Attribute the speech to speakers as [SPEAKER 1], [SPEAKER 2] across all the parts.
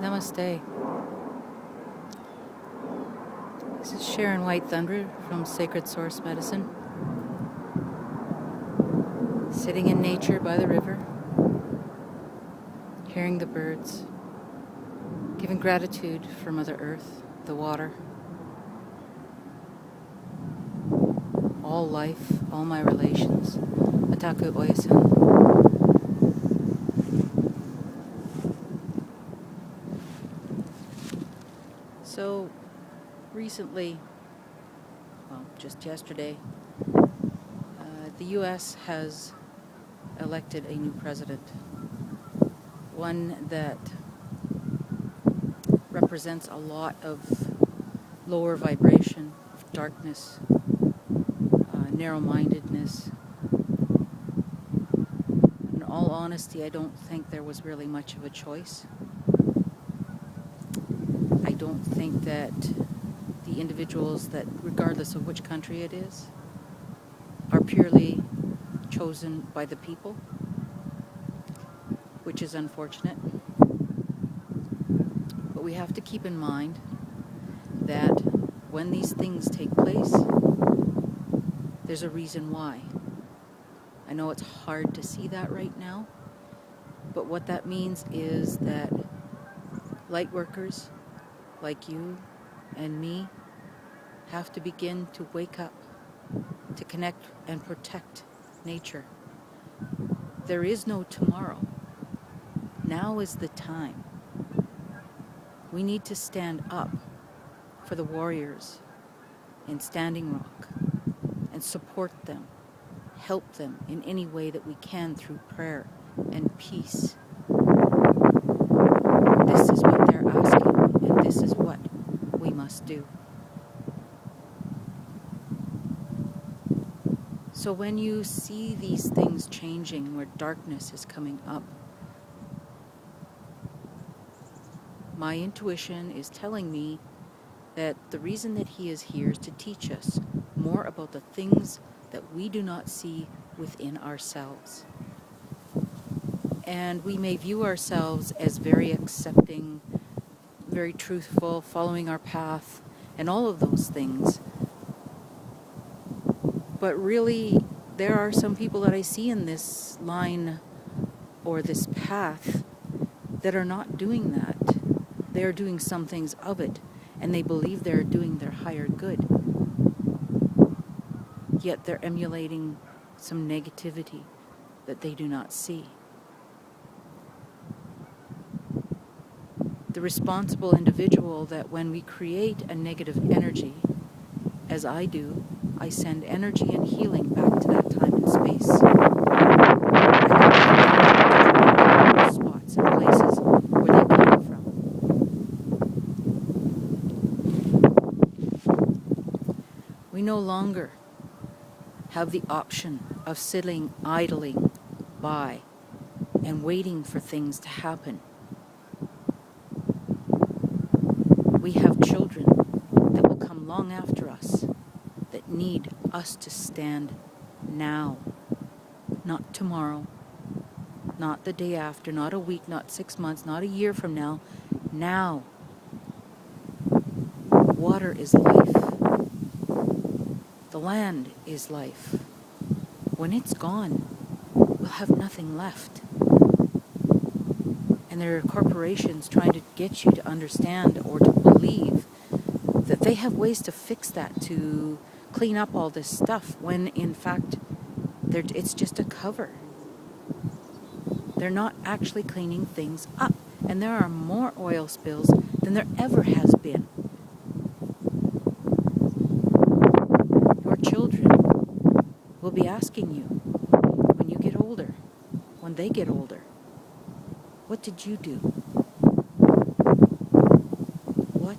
[SPEAKER 1] Namaste. This is Sharon White Thunder from Sacred Source Medicine. Sitting in nature by the river, hearing the birds, giving gratitude for Mother Earth, the water, all life, all my relations. Ataku Oyasin. So, recently, well, just yesterday, the U.S. has elected a new president, one that represents a lot of lower vibration, of darkness, narrow-mindedness. In all honesty, I don't think there was really much of a choice. I don't think that the individuals that, regardless of which country it is, are purely chosen by the people, which is unfortunate. But we have to keep in mind that when these things take place, there's a reason why. I know it's hard to see that right now, but what that means is that lightworkers like you and me have to begin to wake up, to connect and protect nature. There is no tomorrow. Now is the time. We need to stand up for the warriors in Standing Rock and support them, help them in any way that we can through prayer and peace. This is what they're asking, and this is what we must do. So when you see these things changing, where darkness is coming up, my intuition is telling me that the reason that he is here is to teach us more about the things that we do not see within ourselves. And we may view ourselves as very accepting, very truthful, following our path, and all of those things. But really, there are some people that I see in this line or this path that are not doing that. They are doing some things of it, and they believe they're doing their higher good. Yet they're emulating some negativity that they do not see. The responsible individual that when we create a negative energy, as I do, I send energy and healing back to that time and space. I have spots and places where they come from. We no longer have the option of sitting idling by and waiting for things to happen. We have children that will come long after us that need us to stand now, not tomorrow, not the day after, not a week, not 6 months, not a year from now. Now. Water is life. The land is life. When it's gone, we'll have nothing left. And there are corporations trying to get you to understand or to believe that they have ways to fix that, to clean up all this stuff, when in fact it's just a cover. They're not actually cleaning things up. And there are more oil spills than there ever has been. Your children will be asking you, when you get older, when they get older, what did you do? What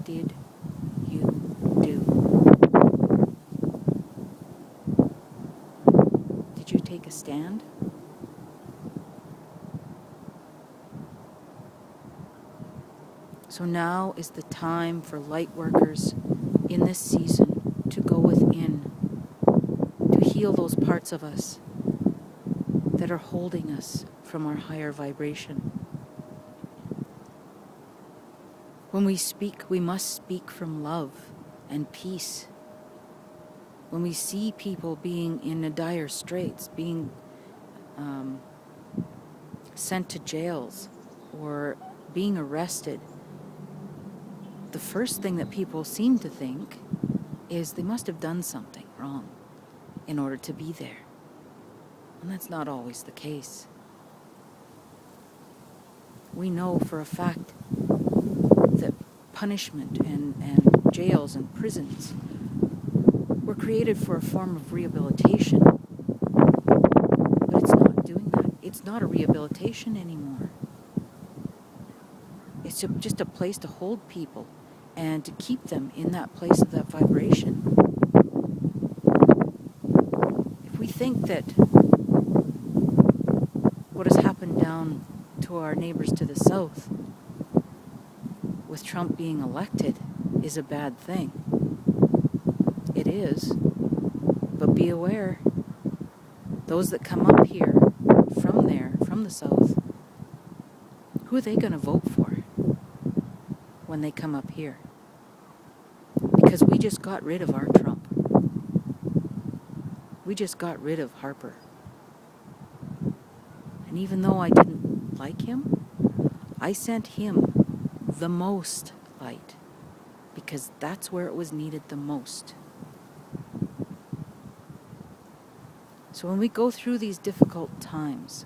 [SPEAKER 1] did you do? Did you take a stand? So now is the time for light workers in this season to go within, to heal those parts of us that are holding us from our higher vibration. When we speak, we must speak from love and peace. When we see people being in a dire straits, being sent to jails or being arrested, the first thing that people seem to think is they must have done something wrong in order to be there. And that's not always the case. We know for a fact that punishment and jails and prisons were created for a form of rehabilitation. But it's not doing that. It's not a rehabilitation anymore. It's just a place to hold people and to keep them in that place of that vibration. If we think that what has happened down to our neighbors to the south with Trump being elected is a bad thing, it is. But be aware, those that come up here from there, from the south, who are they going to vote for when they come up here? Because we just got rid of our Trump. We just got rid of Harper. And even though I didn't like him, I sent him the most light, because that's where it was needed the most. So when we go through these difficult times,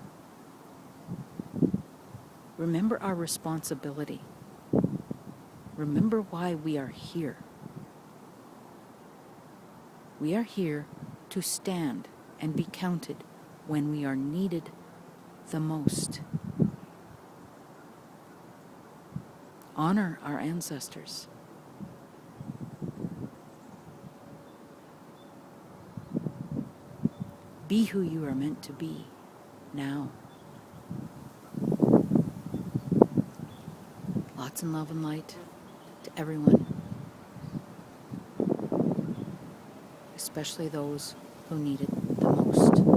[SPEAKER 1] remember our responsibility. Remember why we are here. We are here to stand and be counted when we are needed the most. Honor our ancestors. Be who you are meant to be now. Lots of love and light to everyone, especially those who need it the most.